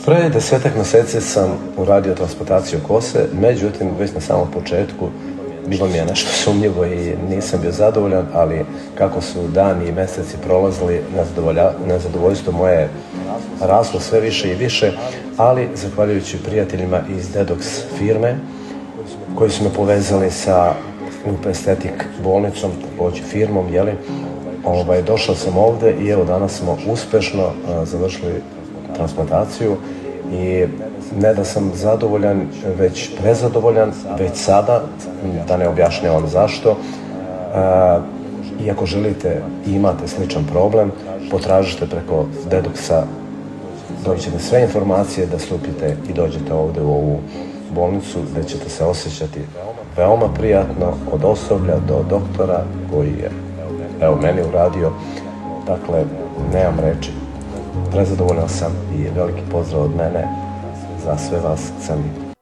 Pre 10 meseci sam uradio transplantaciju kose, međutim već na samom početku bilo mi je nešto sumnjivo i nisam bio zadovoljan, ali kako su dani i meseci prolazili, nezadovoljstvo moje raslo sve više i više, ali zahvaljujući prijateljima iz Dedox firme koji su me povezali sa Loop Estetik bolnicom, takođe firmom, došao sam ovde i evo danas smo uspešno završili transplantaciju i ne da sam zadovoljan, već prezadovoljan, već sada, da ne objašnjavam zašto. I ako želite i imate sličan problem, potražite preko Dedoxa, dođete sve informacije da stupite i dođete ovde u ovu bolnicu gde ćete se osjećati veoma prijatno od osoblja do doktora koji je meni uradio. Dakle, nemam reči. Prezadovoljan sam i veliki pozdrav od mene za sve vas, Crni.